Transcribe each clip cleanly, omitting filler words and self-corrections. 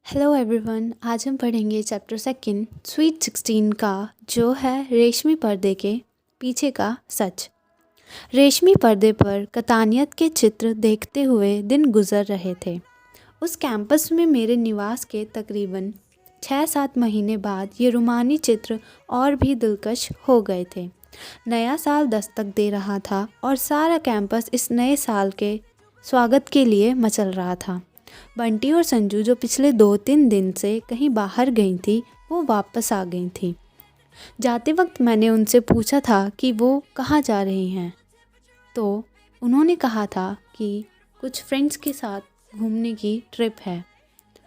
Hello everyone, आज हम पढ़ेंगे चैप्टर सेकंड स्वीट 16 का, जो है रेशमी पर्दे के पीछे का सच। रेशमी पर्दे पर कतानियत के चित्र देखते हुए दिन गुजर रहे थे। उस कैंपस में मेरे निवास के तकरीबन 6-7 महीने बाद ये रूमानी चित्र और भी दिलकश हो गए थे। नया साल दस्तक दे रहा था और सारा कैंपस इस नए साल के स्वागत के लिए मचल रहा था। बंटी और संजू, जो पिछले 2-3 दिन से कहीं बाहर गई थी, वो वापस आ गई थी। जाते वक्त मैंने उनसे पूछा था कि वो कहाँ जा रही हैं, तो उन्होंने कहा था कि कुछ फ्रेंड्स के साथ घूमने की ट्रिप है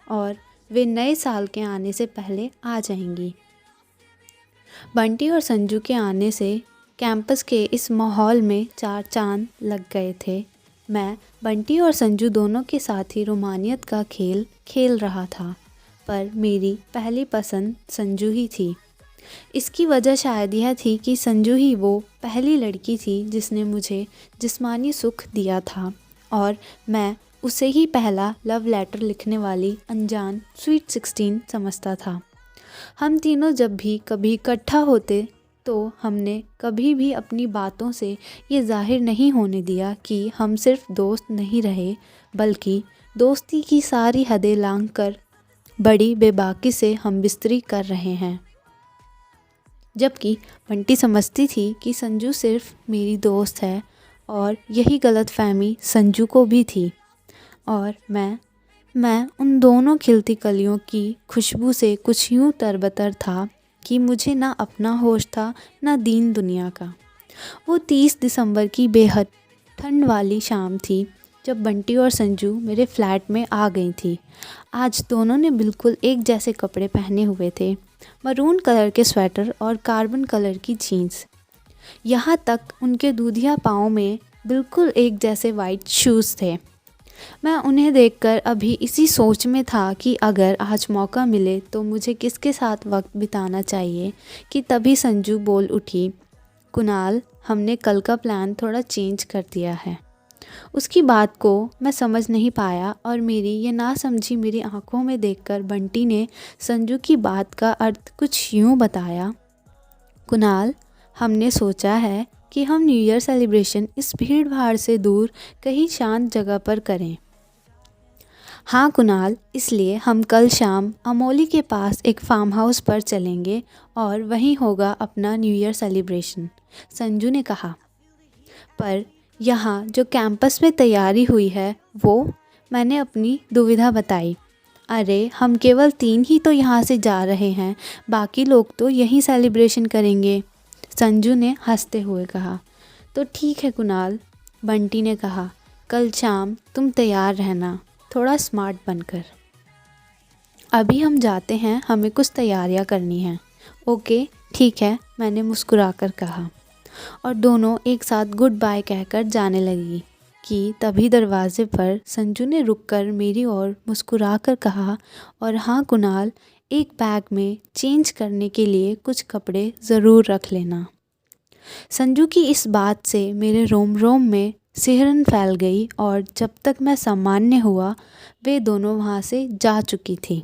और वे नए साल के आने से पहले आ जाएंगी। बंटी और संजू के आने से कैंपस के इस माहौल में 4 चांद लग गए थे। मैं बंटी और संजू दोनों के साथ ही रोमानियत का खेल खेल रहा था, पर मेरी पहली पसंद संजू ही थी। इसकी वजह शायद यह थी कि संजू ही वो पहली लड़की थी जिसने मुझे जिस्मानी सुख दिया था और मैं उसे ही पहला लव लेटर लिखने वाली अनजान स्वीट 16 समझता था। हम तीनों जब भी कभी इकट्ठा होते तो हमने कभी भी अपनी बातों से ये जाहिर नहीं होने दिया कि हम सिर्फ दोस्त नहीं रहे, बल्कि दोस्ती की सारी हदें लांघ कर बड़ी बेबाकी से हम बिस्तरी कर रहे हैं। जबकि बंटी समझती थी कि संजू सिर्फ मेरी दोस्त है और यही गलतफहमी संजू को भी थी। और मैं उन दोनों खिलती कलियों की खुशबू से कुछ यूँ तरबतर था कि मुझे ना अपना होश था ना दीन दुनिया का। वो 30 दिसंबर की बेहद ठंड वाली शाम थी जब बंटी और संजू मेरे फ्लैट में आ गई थी। आज दोनों ने बिल्कुल एक जैसे कपड़े पहने हुए थे, मरून कलर के स्वेटर और कार्बन कलर की जीन्स। यहाँ तक उनके दूधिया पाँव में बिल्कुल एक जैसे वाइट शूज़ थे। मैं उन्हें देखकर अभी इसी सोच में था कि अगर आज मौका मिले तो मुझे किसके साथ वक्त बिताना चाहिए कि तभी संजू बोल उठी, कुणाल, हमने कल का प्लान थोड़ा चेंज कर दिया है। उसकी बात को मैं समझ नहीं पाया और मेरी ये नासमझी मेरी आंखों में देखकर बंटी ने संजू की बात का अर्थ कुछ यूँ बताया, कुणाल, हमने सोचा है कि हम न्यू ईयर सेलिब्रेशन इस भीड़ भाड़ से दूर कहीं शांत जगह पर करें। हाँ कुणाल, इसलिए हम कल शाम अमोली के पास एक फार्म हाउस पर चलेंगे और वहीं होगा अपना न्यू ईयर सेलिब्रेशन, संजू ने कहा। पर यहाँ जो कैंपस में तैयारी हुई है वो, मैंने अपनी दुविधा बताई। अरे हम केवल 3 ही तो यहाँ से जा रहे हैं, बाकी लोग तो यहीं सेलिब्रेशन करेंगे, संजू ने हंसते हुए कहा। तो ठीक है कुणाल, बंटी ने कहा, कल शाम तुम तैयार रहना, थोड़ा स्मार्ट बनकर। अभी हम जाते हैं, हमें कुछ तैयारियां करनी हैं। ओके ठीक है, मैंने मुस्कुराकर कहा और दोनों एक साथ गुड बाय कहकर जाने लगी कि तभी दरवाजे पर संजू ने रुककर मेरी ओर मुस्कुराकर कहा, और हाँ कुणाल, एक बैग में चेंज करने के लिए कुछ कपड़े ज़रूर रख लेना। संजू की इस बात से मेरे रोम रोम में सिहरन फैल गई और जब तक मैं सामान्य हुआ वे दोनों वहाँ से जा चुकी थी।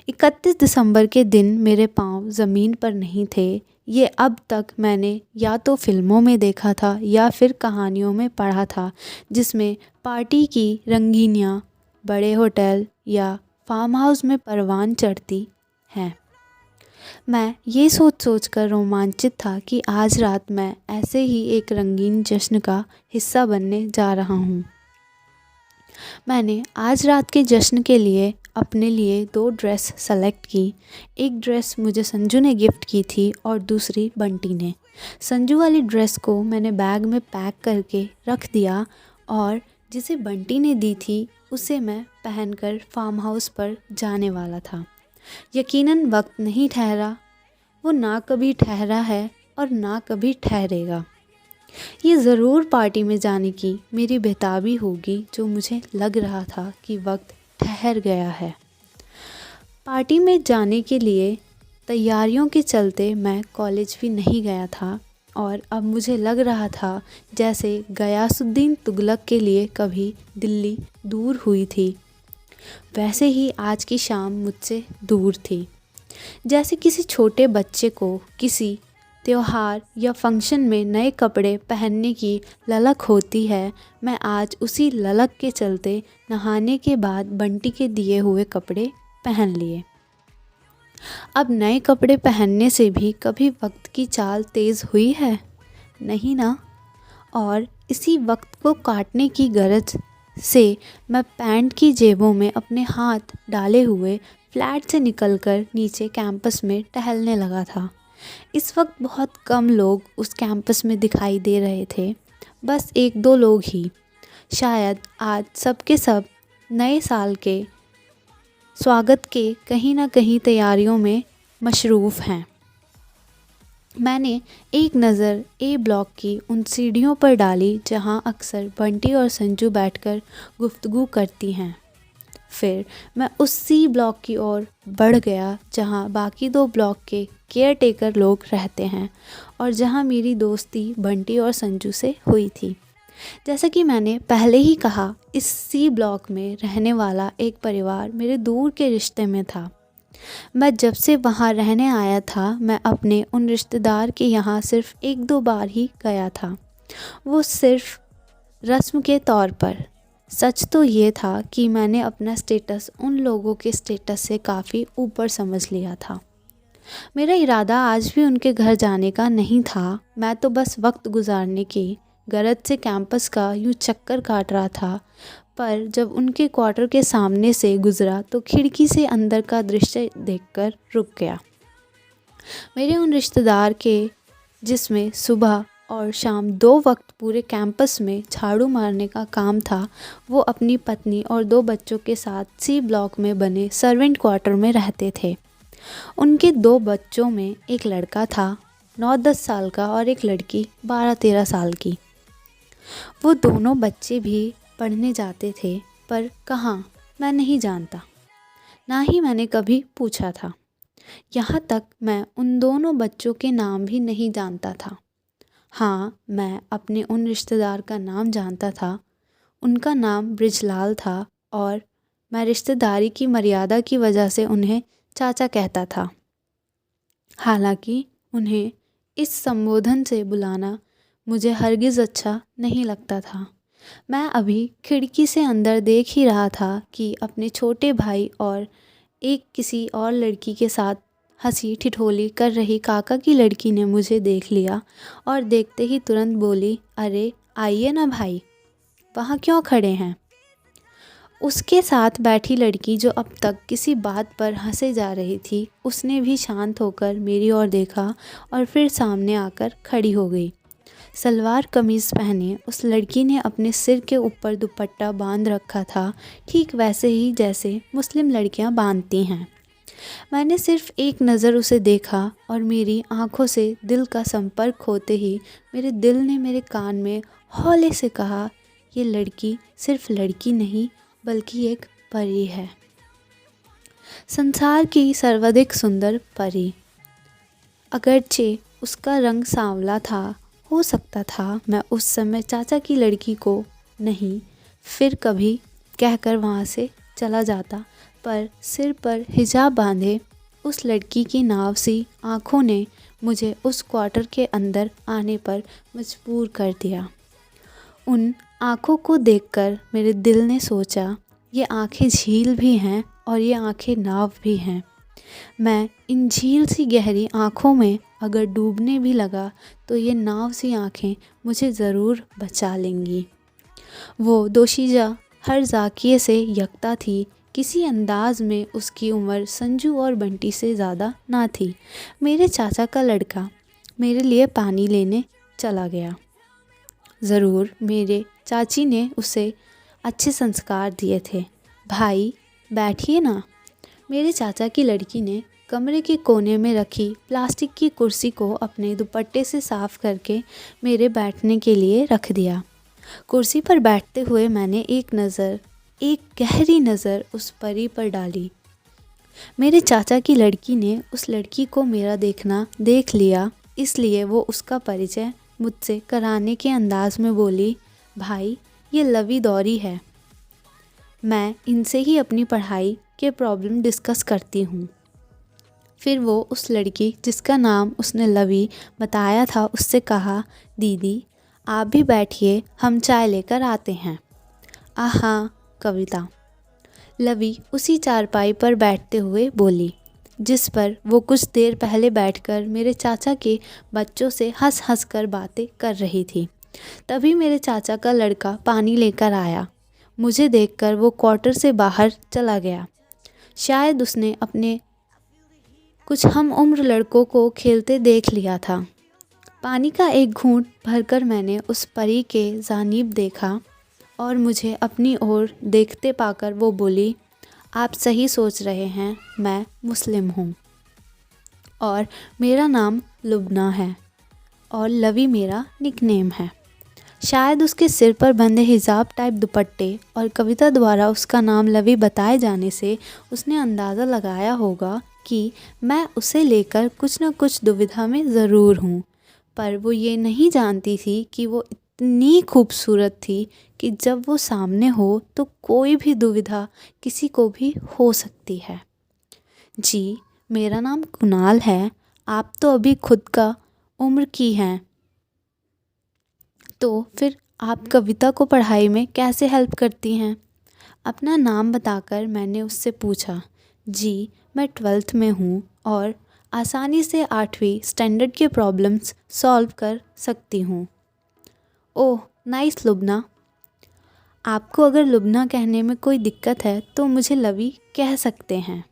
31 दिसंबर के दिन मेरे पाँव ज़मीन पर नहीं थे। ये अब तक मैंने या तो फिल्मों में देखा था या फिर कहानियों में पढ़ा था, जिसमें पार्टी की रंगीनियाँ बड़े होटल या फार्म हाउस में परवान चढ़ती हैं। मैं ये सोच सोच कर रोमांचित था कि आज रात मैं ऐसे ही एक रंगीन जश्न का हिस्सा बनने जा रहा हूँ। मैंने आज रात के जश्न के लिए अपने लिए 2 ड्रेस सेलेक्ट की। एक ड्रेस मुझे संजू ने गिफ्ट की थी और दूसरी बंटी ने। संजू वाली ड्रेस को मैंने बैग में पैक करके रख दिया और जिसे बंटी ने दी थी उसे मैं पहनकर फार्म हाउस पर जाने वाला था। यकीनन वक्त नहीं ठहरा, वो ना कभी ठहरा है और ना कभी ठहरेगा। ये ज़रूर पार्टी में जाने की मेरी बेताबी होगी, जो मुझे लग रहा था कि वक्त ठहर गया है। पार्टी में जाने के लिए तैयारियों के चलते मैं कॉलेज भी नहीं गया था और अब मुझे लग रहा था जैसे गयासुद्दीन तुगलक के लिए कभी दिल्ली दूर हुई थी। वैसे ही आज की शाम मुझसे दूर थी। जैसे किसी छोटे बच्चे को किसी त्योहार या फंक्शन में नए कपड़े पहनने की ललक होती है, मैं आज उसी ललक के चलते नहाने के बाद बंटी के दिए हुए कपड़े पहन लिए। अब नए कपड़े पहनने से भी कभी वक्त की चाल तेज़ हुई है? नहीं ना। और इसी वक्त को काटने की गरज से मैं पैंट की जेबों में अपने हाथ डाले हुए फ्लैट से निकलकर नीचे कैंपस में टहलने लगा था। इस वक्त बहुत कम लोग उस कैंपस में दिखाई दे रहे थे, बस एक दो लोग ही। शायद आज सबके सब नए साल के स्वागत के कहीं ना कहीं तैयारियों में मशरूफ़ हैं। मैंने एक नज़र ए ब्लॉक की उन सीढ़ियों पर डाली जहां अक्सर बंटी और संजू बैठकर गुफ्तगू करती हैं। फिर मैं उस सी ब्लॉक की ओर बढ़ गया जहां बाकी दो ब्लॉक के केयर टेकर लोग रहते हैं और जहां मेरी दोस्ती बंटी और संजू से हुई थी। जैसा कि मैंने पहले ही कहा, इस सी ब्लॉक में रहने वाला एक परिवार मेरे दूर के रिश्ते में था। मैं जब से वहाँ रहने आया था, मैं अपने उन रिश्तेदार के यहाँ सिर्फ़ एक दो बार ही गया था, वो सिर्फ़ रस्म के तौर पर। सच तो ये था कि मैंने अपना स्टेटस उन लोगों के स्टेटस से काफ़ी ऊपर समझ लिया था। मेरा इरादा आज भी उनके घर जाने का नहीं था। मैं तो बस वक्त गुजारने की गरज से कैंपस का यूँ चक्कर काट रहा था, पर जब उनके क्वार्टर के सामने से गुज़रा तो खिड़की से अंदर का दृश्य देखकर रुक गया। मेरे उन रिश्तेदार के, जिसमें सुबह और शाम दो वक्त पूरे कैंपस में झाड़ू मारने का काम था, वो अपनी पत्नी और दो बच्चों के साथ सी ब्लॉक में बने सर्वेंट क्वार्टर में रहते थे। उनके दो बच्चों में एक लड़का था 9-10 साल का और एक लड़की 12-13 साल की। वो दोनों बच्चे भी पढ़ने जाते थे, पर कहाँ मैं नहीं जानता, ना ही मैंने कभी पूछा था। यहाँ तक मैं उन दोनों बच्चों के नाम भी नहीं जानता था। हाँ, मैं अपने उन रिश्तेदार का नाम जानता था। उनका नाम बृजलाल था और मैं रिश्तेदारी की मर्यादा की वजह से उन्हें चाचा कहता था। हालांकि उन्हें इस संबोधन से बुलाना मुझे हरगिज़ अच्छा नहीं लगता था। मैं अभी खिड़की से अंदर देख ही रहा था कि अपने छोटे भाई और एक किसी और लड़की के साथ हंसी ठिठोली कर रही काका की लड़की ने मुझे देख लिया और देखते ही तुरंत बोली, अरे आइए ना भाई, वहाँ क्यों खड़े हैं? उसके साथ बैठी लड़की, जो अब तक किसी बात पर हंसे जा रही थी, उसने भी शांत होकर मेरी ओर देखा और फिर सामने आकर खड़ी हो गई। सलवार कमीज़ पहने उस लड़की ने अपने सिर के ऊपर दुपट्टा बांध रखा था, ठीक वैसे ही जैसे मुस्लिम लड़कियां बांधती हैं। मैंने सिर्फ एक नज़र उसे देखा और मेरी आंखों से दिल का संपर्क होते ही मेरे दिल ने मेरे कान में हौले से कहा, ये लड़की सिर्फ लड़की नहीं बल्कि एक परी है, संसार की सर्वाधिक सुंदर परी। अगरचे उसका रंग सांवला था, हो सकता था मैं उस समय चाचा की लड़की को नहीं फिर कभी कहकर वहाँ से चला जाता, पर सिर पर हिजाब बांधे उस लड़की की नाव सी आँखों ने मुझे उस क्वार्टर के अंदर आने पर मजबूर कर दिया। उन आँखों को देखकर मेरे दिल ने सोचा, ये आँखें झील भी हैं और ये आँखें नाव भी हैं। मैं इन झील सी गहरी आँखों में अगर डूबने भी लगा तो ये नाव सी आँखें मुझे ज़रूर बचा लेंगी। वो दोशीजा हर ज़ाकिये से यकता थी। किसी अंदाज में उसकी उम्र संजू और बंटी से ज़्यादा ना थी। मेरे चाचा का लड़का मेरे लिए पानी लेने चला गया। ज़रूर मेरे चाची ने उसे अच्छे संस्कार दिए थे। भाई बैठिए ना। मेरे चाचा की लड़की ने कमरे के कोने में रखी प्लास्टिक की कुर्सी को अपने दुपट्टे से साफ़ करके मेरे बैठने के लिए रख दिया। कुर्सी पर बैठते हुए मैंने एक गहरी नज़र उस परी पर डाली। मेरे चाचा की लड़की ने उस लड़की को मेरा देखना देख लिया, इसलिए वो उसका परिचय मुझसे कराने के अंदाज में बोली, भाई ये लवी दौरी है। मैं इनसे ही अपनी पढ़ाई के प्रॉब्लम डिस्कस करती हूँ। फिर वो उस लड़की जिसका नाम उसने लवी बताया था उससे कहा, दीदी आप भी बैठिए, हम चाय लेकर आते हैं। आहा कविता। लवी उसी चारपाई पर बैठते हुए बोली, जिस पर वो कुछ देर पहले बैठकर मेरे चाचा के बच्चों से हंस हंस कर बातें कर रही थी। तभी मेरे चाचा का लड़का पानी लेकर आया। मुझे देखकर वो क्वार्टर से बाहर चला गया। शायद उसने अपने कुछ हम उम्र लड़कों को खेलते देख लिया था। पानी का एक घूंट भरकर मैंने उस परी के जानिब देखा और मुझे अपनी ओर देखते पाकर वो बोली, आप सही सोच रहे हैं, मैं मुस्लिम हूँ और मेरा नाम लुबना है और लवी मेरा निकनेम है। शायद उसके सिर पर बंधे हिजाब टाइप दुपट्टे और कविता द्वारा उसका नाम लवी बताए जाने से उसने अंदाज़ा लगाया होगा कि मैं उसे लेकर कुछ न कुछ दुविधा में ज़रूर हूँ। पर वो ये नहीं जानती थी कि वो इतनी खूबसूरत थी कि जब वो सामने हो तो कोई भी दुविधा किसी को भी हो सकती है। जी, मेरा नाम कुणाल है। आप तो अभी खुद का उम्र की हैं, तो फिर आप कविता को पढ़ाई में कैसे हेल्प करती हैं? अपना नाम बताकर मैंने उससे पूछा। जी, मैं 12th में हूँ और आसानी से 8वीं स्टैंडर्ड के प्रॉब्लम्स सॉल्व कर सकती हूँ। Oh nice Lubna. आपको अगर लुबना कहने में कोई दिक्कत है तो मुझे लवी कह सकते हैं।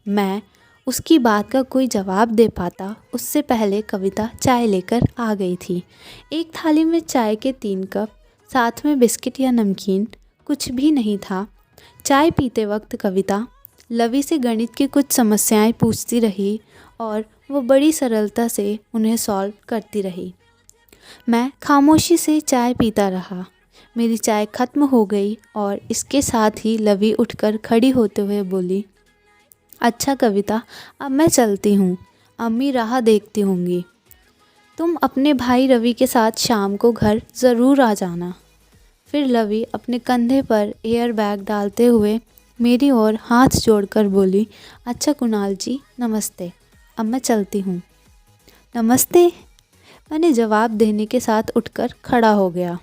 मैं उसकी बात का कोई जवाब दे पाता उससे पहले कविता चाय लेकर आ गई थी। एक थाली में चाय के 3 कप, साथ में बिस्किट या नमकीन, कुछ भी नहीं था। चाय पीते वक्त कविता लवी से गणित की कुछ समस्याएं पूछती रही और वो बड़ी सरलता से उन्हें सॉल्व करती रही। मैं खामोशी से चाय पीता रहा। मेरी चाय ख़त्म हो गई और इसके साथ ही लवी उठकर खड़ी होते हुए बोली, अच्छा कविता, अब मैं चलती हूँ, अम्मी राह देखती होंगी। तुम अपने भाई रवि के साथ शाम को घर ज़रूर आ जाना। फिर लवी अपने कंधे पर एयर बैग डालते हुए मेरी ओर हाथ जोड़कर बोली, अच्छा कुणाल जी नमस्ते, अब मैं चलती हूँ। नमस्ते, मैंने जवाब देने के साथ उठकर खड़ा हो गया।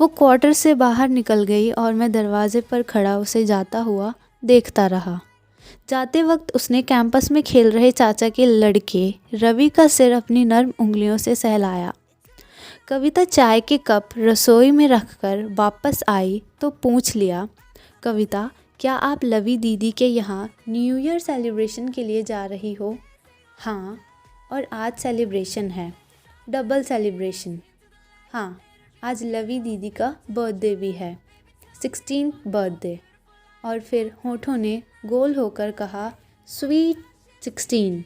वो क्वार्टर से बाहर निकल गई और मैं दरवाजे पर खड़ा उसे जाता हुआ देखता रहा। जाते वक्त उसने कैंपस में खेल रहे चाचा के लड़के रवि का सिर अपनी नर्म उंगलियों से सहलाया। कविता चाय के कप रसोई में रखकर वापस आई तो पूछ लिया, कविता क्या आप लवी दीदी के यहाँ न्यू ईयर सेलिब्रेशन के लिए जा रही हो? हाँ, और आज सेलिब्रेशन है, डबल सेलिब्रेशन। हाँ, आज लवी दीदी का बर्थडे भी है, 16th बर्थडे। और फिर होठों ने गोल होकर कहा, स्वीट 16।